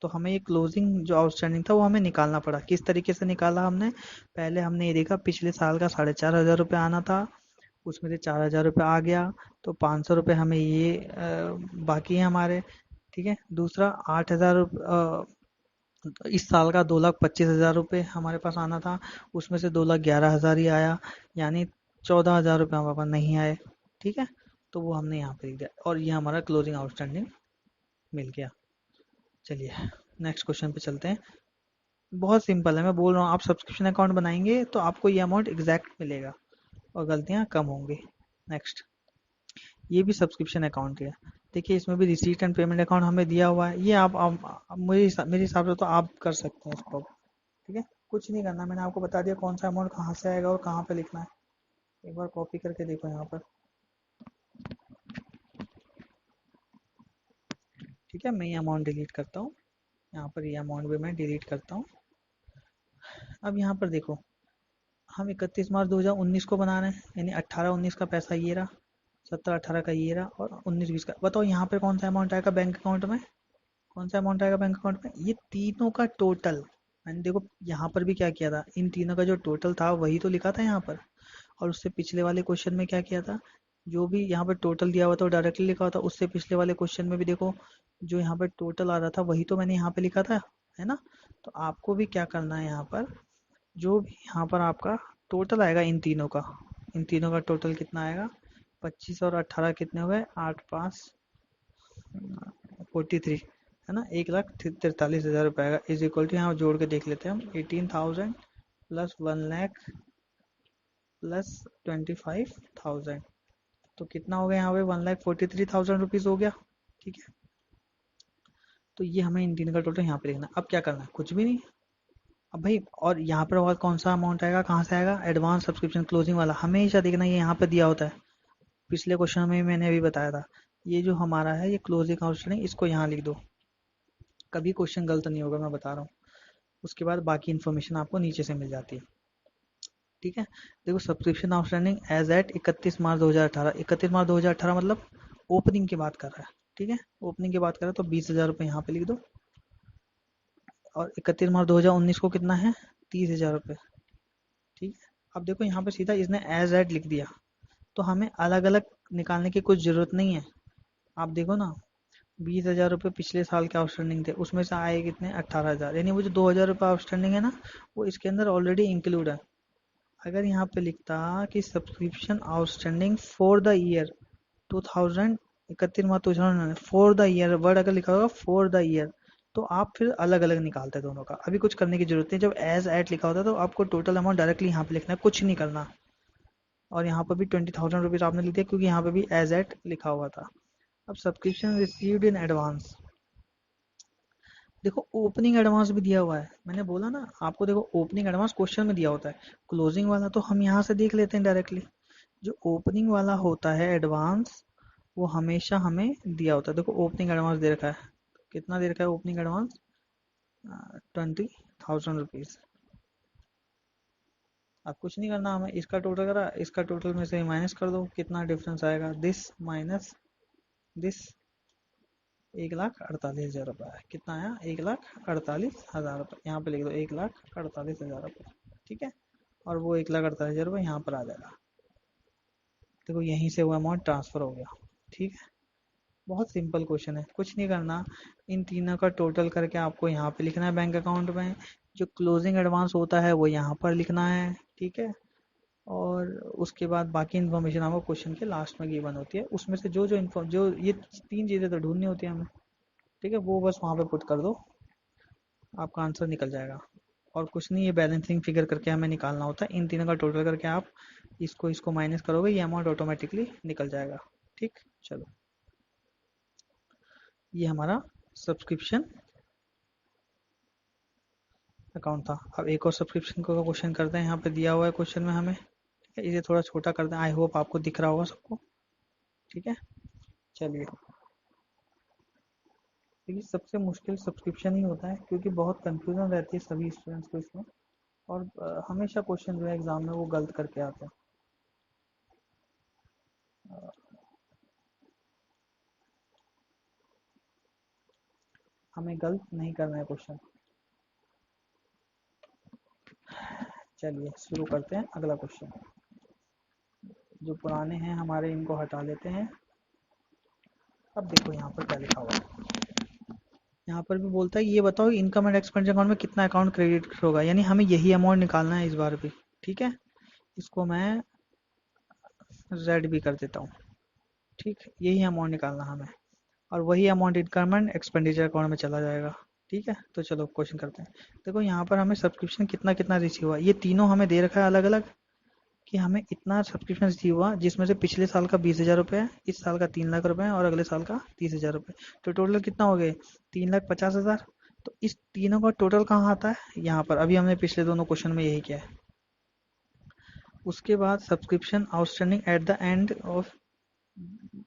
तो हमें ये क्लोजिंग जो आउटस्टैंडिंग था वो हमें निकालना पड़ा। किस तरीके से निकाला हमने, पहले हमने ये देखा पिछले साल का 4,500 रुपये आना था, उसमें से 4,000 रुपये आ गया, तो 500 रुपये हमें ये बाकी है हमारे, ठीक है। दूसरा 8,000 इस साल का 2,25,000 रुपये हमारे पास आना था, उसमें से 2,11,000 ही आया, यानी 14,000 रुपये हमारे पास नहीं आए, ठीक है। तो वो हमने यहाँ पे लिख दिया और ये हमारा क्लोजिंग आउटस्टैंडिंग मिल गया। चलिए नेक्स्ट क्वेश्चन पे चलते हैं। बहुत सिंपल है, मैं बोल रहा हूँ, आप सब्सक्रिप्शन अकाउंट बनाएंगे तो आपको ये अमाउंट एग्जैक्ट मिलेगा और गलतियाँ कम होंगी। नेक्स्ट, ये भी सब्सक्रिप्शन अकाउंट है, देखिए इसमें भी रिसीट एंड पेमेंट अकाउंट हमें दिया हुआ है। ये आप मेरे हिसाब से तो आप कर सकते हैं इसको, ठीक है। कुछ नहीं करना, मैंने आपको बता दिया कौन सा अमाउंट कहाँ से आएगा और कहाँ पे लिखना है। एक बार कॉपी करके देखो यहाँ पर, ठीक है। मैं ये अमाउंट डिलीट करता हूँ, यहाँ पर ये अमाउंट भी मैं डिलीट करता हूँ। अब यहाँ पर देखो, हम 31 मार्च 2019 को बना रहे हैं, यानी 18-19 का पैसा ये रहा, 17-18 का ये रहा और 19-20 का। बताओ यहाँ पे कौन सा अमाउंट आएगा बैंक अकाउंट में, कौन सा अमाउंट आएगा बैंक अकाउंट में, ये तीनों का टोटल, मैंने देखो यहाँ पर भी क्या किया था, इन तीनों का जो टोटल था वही तो लिखा था यहाँ पर। और उससे पिछले वाले क्वेश्चन में क्या किया था, जो भी यहाँ पर टोटल दिया हुआ था वो डायरेक्टली लिखा हुआ था। उससे पिछले वाले क्वेश्चन में भी देखो जो यहाँ पर टोटल आ रहा था वही तो मैंने यहाँ पे लिखा था, है ना। तो आपको भी क्या करना है, यहाँ पर जो भी यहाँ पर आपका टोटल आएगा इन तीनों का, इन तीनों का टोटल कितना आएगा, 25 और 18 कितने हो गए, 8 5 43, है ना, 1,43,000 रुपये आएगा। इज इक्वल टू यहाँ जोड़ के देख लेते हैं हम, 18,000 प्लस 1 लाख प्लस 25,000, तो कितना हो गया यहाँ पे, 1,43,000 रुपीज़ हो गया। ठीक है, तो ये हमें इन तीन का टोटल यहाँ पे लिखना है। अब क्या करना है, कुछ भी नहीं। अब भाई और यहाँ पर और कौन सा अमाउंट आएगा, कहाँ से आएगा, एडवांस सब्सक्रिप्शन क्लोजिंग वाला, हमेशा देखना ये यहाँ पे दिया होता है। पिछले क्वेश्चन में मैंने अभी बताया था, ये जो हमारा है ये क्लोजिंग आउटस्टैंडिंग, इसको यहाँ लिख दो, कभी क्वेश्चन गलत नहीं होगा, मैं बता रहा हूँ। उसके बाद बाकी इन्फॉर्मेशन आपको नीचे से मिल जाती है। ठीक है, देखो subscription outstanding as at 31 March 2018, 31 March 2018 मतलब ओपनिंग की बात कर रहा है। ठीक है, ओपनिंग की बात कर रहा है तो 20,000 रुपये यहाँ पे लिख दो, और 31 मार्च 2019 को कितना है, 30,000 रुपये। ठीक है, अब देखो यहाँ पे सीधा इसने एज एट लिख दिया, तो हमें अलग अलग निकालने की कुछ ज़रूरत नहीं है। आप देखो ना, 20,000 रुपये पिछले साल के आउटस्टैंडिंग थे, उसमें से आए कितने, 18,000, यानी वो जो 2,000 रुपये आउटस्टैंडिंग है ना, वो इसके अंदर ऑलरेडी इंक्लूड है। अगर यहाँ पे लिखता कि subscription outstanding for the year 2000, 31 March 2000, for the year word अगर लिखा होगा फॉर द ईयर, तो आप फिर अलग अलग निकालते दोनों का, अभी कुछ करने की जरूरत नहीं। जब एज एट लिखा होता है तो आपको टोटल अमाउंट डायरेक्टली यहाँ पे लिखना है, कुछ नहीं करना। और यहाँ पर भी 20,000 रुपीज़ आपने लिख दिया क्योंकि यहाँ पे भी एज एट लिखा हुआ था। अब सब्सक्रिप्शन रिसीव्ड इन एडवांस, देखो ओपनिंग एडवांस भी दिया हुआ है, मैंने बोला ना आपको, देखो ओपनिंग एडवांस क्वेश्चन में दिया होता है, क्लोजिंग वाला तो हम यहाँ से देख लेते हैं डायरेक्टली। जो ओपनिंग वाला होता है एडवांस, वो हमेशा हमें दिया होता है। देखो ओपनिंग एडवांस दे रखा है, कितना दे रखा है ओपनिंग एडवांस, 20,000 रुपीज़। अब कुछ नहीं करना हमें, इसका टोटल करा, इसका टोटल में से माइनस कर दो, कितना डिफरेंस आएगा, दिस माइनस दिस, 1,48,000 रुपये है। कितना आया, 1,48,000 रुपये, यहाँ पे लिख दो 1,48,000 रुपये। ठीक है, और वो 1,48,000 रुपये यहाँ पर आ जाएगा। देखो यहीं से वो अमाउंट ट्रांसफ़र हो गया। ठीक है, बहुत सिंपल क्वेश्चन है, कुछ नहीं करना। इन तीनों का टोटल करके आपको यहाँ पे लिखना है बैंक अकाउंट में, जो क्लोजिंग एडवांस होता है वो यहाँ पर लिखना है। ठीक है, और उसके बाद बाकी इन्फॉर्मेशन आपको क्वेश्चन के लास्ट में गिवन होती है, उसमें से जो जो इन्फॉर्म जो ये तीन चीज़ें तो ढूंढनी होती है हमें। ठीक है, वो बस वहाँ पे पुट कर दो, आपका आंसर निकल जाएगा। और कुछ नहीं, ये बैलेंसिंग फिगर करके हमें निकालना होता है, इन तीनों का टोटल करके आप इसको इसको माइनस करोगे, ये अमाउंट ऑटोमेटिकली निकल जाएगा। ठीक, चलो ये हमारा सब्सक्रिप्शन अकाउंट था। अब एक और सब्सक्रिप्शन का क्वेश्चन करते हैं, यहाँ पे दिया हुआ है क्वेश्चन में हमें। ठीक है, इसे थोड़ा छोटा करते हैं, आई होप आपको दिख रहा होगा सबको। ठीक है, चलिए, देखिए सबसे मुश्किल सब्सक्रिप्शन ही होता है क्योंकि बहुत कंफ्यूजन रहती है सभी स्टूडेंट्स को इसमें, और हमेशा क्वेश्चन जो है एग्जाम में वो गलत करके आते हैं। हमें गलत नहीं करना है क्वेश्चन। चलिए शुरू करते हैं अगला क्वेश्चन। जो पुराने हैं हमारे इनको हटा लेते हैं। अब देखो यहाँ पर क्या लिखा हुआ है, यहाँ पर भी बोलता है ये बताओ इनकम एंड एक्सपेंडिचर अकाउंट में कितना अकाउंट क्रेडिट होगा, यानी हमें यही अमाउंट निकालना है इस बार भी। ठीक है, इसको मैं रेड भी कर देता हूँ। ठीक, यही अमाउंट निकालना हमें, और वही amount income and expenditure account में चला जाएगा। ठीक है, तो चलो क्वेश्चन करते हैं। देखो यहाँ पर हमें सब्सक्रिप्शन कितना कितना रिसीव हुआ, ये तीनों हमें दे रखा है अलग अलग, कि हमें इतना सब्सक्रिप्शन रिसीव हुआ जिसमें से पिछले साल का 20,000 रुपये है, इस साल का 3 लाख रुपये है, और अगले साल का 30,000 रुपये। तो टोटल कितना हो गए, 3,50,000। तो इस तीनों का टोटल कहाँ आता है, यहाँ पर, अभी हमने पिछले दोनों क्वेश्चन में यही किया है। उसके बाद subscription outstanding at the end of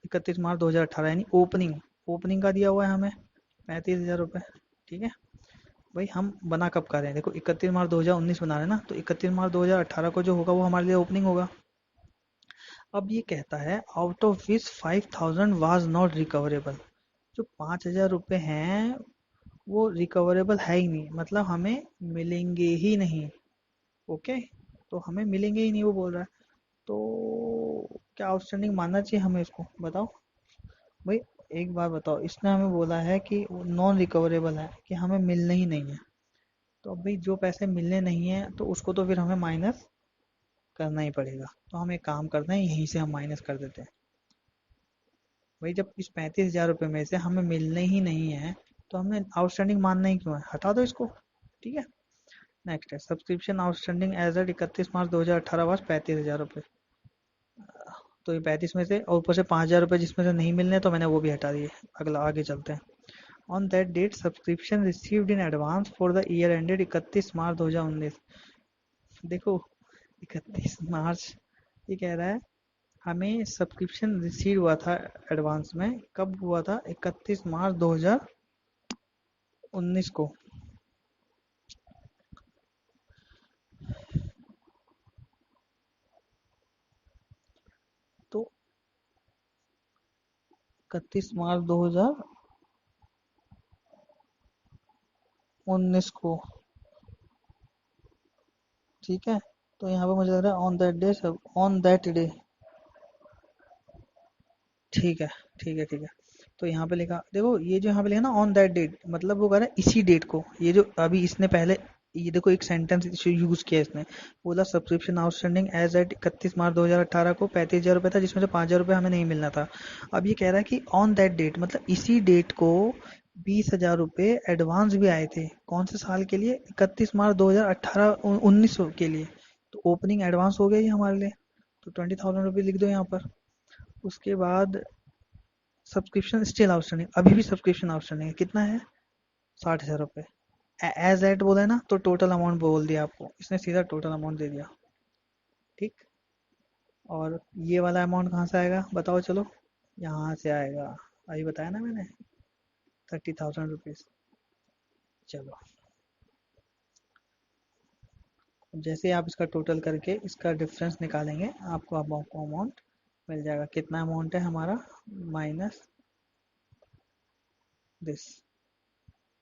31 March 2018, यानी ओपनिंग, ओपनिंग का दिया हुआ है हमें 35,000 रुपये। ठीक है भाई, हम बना कब कर रहे हैं, देखो 31 मार्च 2019 बना रहे हैं ना, तो 31 मार्च 2018 को जो होगा वो हमारे लिए ओपनिंग होगा। अब ये कहता है out of which 5,000 was not recoverable, जो 5,000 रुपये हैं वो रिकवरेबल है ही नहीं, मतलब हमें मिलेंगे ही नहीं। ओके, तो हमें मिलेंगे ही नहीं वो बोल रहा है। तो क्या आउटस्टैंडिंग मानना चाहिए हमें इसको, बताओ भाई। एक बार बताओ, इसने हमें बोला है कि नॉन रिकवरेबल है, कि हमें मिलने ही नहीं है। तो अब भाई जो पैसे मिलने नहीं है तो उसको तो फिर हमें माइनस करना ही पड़ेगा। तो हम एक काम करते हैं, यहीं से हम माइनस कर देते हैं। भाई जब इस 35,000 रुपये में से हमें मिलने ही नहीं है तो हमें आउटस्टैंडिंग मानना ही क्यों है, हटा दो इसको। ठीक है, नेक्स्ट है subscription outstanding as at 31 March 2018 was 35,000 रुपये। तो ये 35 में से और ऊपर से 5,000 रुपये जिसमें से नहीं मिलने, तो मैंने वो भी हटा दिए। अगला आगे चलते हैं। On that date subscription received in advance for the year ended 31 March 2019। देखो 31 मार्च, ये कह रहा है हमें सब्सक्रिप्शन रिसीव हुआ था एडवांस में, कब हुआ था, 31 मार्च 2019 को। तो 31 मार्च 2019 को, ठीक है। तो यहाँ पे मुझे लग रहा है ऑन दैट डे, सब ऑन दैट डे। ठीक है, ठीक है, ठीक है। तो यहाँ पे लिखा, देखो ये जो यहाँ पे लिखा ना ऑन दैट डेट, मतलब वो कह रहा है इसी डेट को। ये जो अभी इसने पहले, ये देखो एक सेंटेंस यूज किया इसने, बोला subscription outstanding as at 31 March 2018 को 35,000 रुपये था, जिसमें से 5,000 रुपये हमें नहीं मिलना था। अब ये कह रहा है कि ऑन दैट डेट, मतलब इसी डेट को 20,000 रुपये एडवांस भी आए थे। कौन से साल के लिए, 31 मार्च 2018 19 के लिए। तो ओपनिंग एडवांस हो गया ये हमारे लिए। तो 20,000 रुपये लिख दो यहाँ पर। उसके बाद सब्सक्रिप्शन स्टिल आउटस्टैंडिंग, अभी भी सब्सक्रिप्शन आउटस्टैंडिंग है, कितना है, 60,000 रुपये। एज एट बोला है ना, तो टोटल अमाउंट बोल दिया आपको, इसने सीधा टोटल अमाउंट दे दिया। ठीक, और ये वाला अमाउंट कहाँ से आएगा बताओ, चलो यहाँ से आएगा। अभी बताया ना मैंने, 30,000 रुपीज़। चलो, जैसे आप इसका टोटल करके इसका डिफरेंस निकालेंगे, आपको अमाउंट मिल जाएगा। कितना अमाउंट है हमारा, माइनस दिस,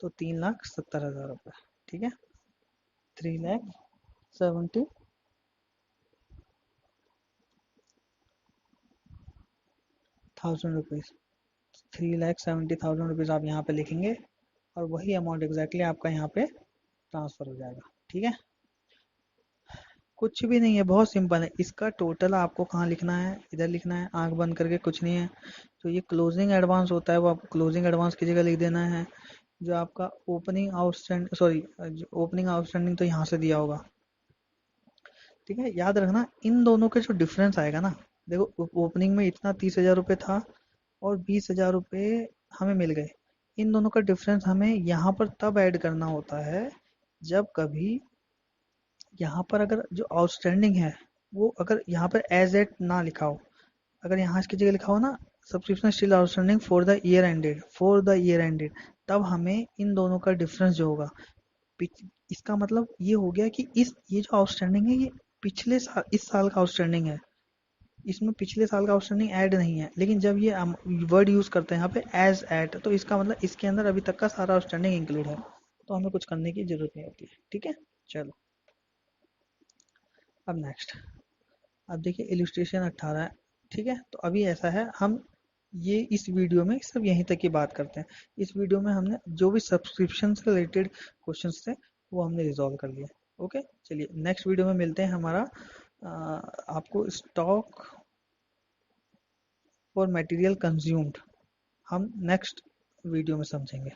तो 3,70,000 रुपये। ठीक है, 3,70,000 रुपीज़। 3,70,000 रुपीज़ आप यहाँ पे लिखेंगे, और वही अमाउंट एग्जैक्टली आपका यहाँ पे ट्रांसफ़र हो जाएगा। ठीक है, कुछ भी नहीं है, बहुत सिंपल है। इसका टोटल आपको कहाँ लिखना है, इधर लिखना है, आंख बंद करके, कुछ नहीं है। तो ये क्लोजिंग एडवांस होता है, वो आपको क्लोजिंग एडवांस की जगह लिख देना है। जो आपका opening outstand, sorry, opening outstanding तो यहाँ से दिया होगा। ठीक है, याद रखना इन दोनों के जो डिफरेंस आएगा ना, देखो ओपनिंग में इतना 30,000 रुपये था और 20,000 रुपये हमें मिल गए। इन दोनों का डिफरेंस हमें यहाँ पर तब ऐड करना होता है जब कभी यहाँ पर अगर जो आउटस्टैंडिंग है वो अगर यहाँ पर एज एट ना लिखा हो, अगर यहाँ इसकी जगह लिखा हो ना subscription still outstanding for the year ended, for the year ended, तब हमें इन दोनों का डिफरेंस जो होगा, इसका मतलब ये हो गया कि इस ये जो आउटस्टैंडिंग है ये पिछले साल, इस साल का आउटस्टैंडिंग है। इसमें पिछले साल का आउटस्टैंडिंग ऐड नहीं है, लेकिन जब ये वर्ड यूज करते हैं यहाँ पे एज एट, तो इसका मतलब इसके अंदर अभी तक का सारा आउटस्टैंडिंग इंक्लूड है। तो हमें कुछ करने की जरूरत नहीं होती है। ठीक है, चलो अब नेक्स्ट। अब देखिए इलस्ट्रेशन 18 है। ठीक है, तो अभी ऐसा है, हम ये इस वीडियो में सिर्फ यहीं तक की बात करते हैं। इस वीडियो में हमने जो भी सब्सक्रिप्शन से रिलेटेड क्वेश्चंस थे वो हमने रिजॉल्व कर लिए। ओके, चलिए नेक्स्ट वीडियो में मिलते हैं। हमारा आपको स्टॉक फॉर मटेरियल कंज्यूम्ड हम नेक्स्ट वीडियो में समझेंगे।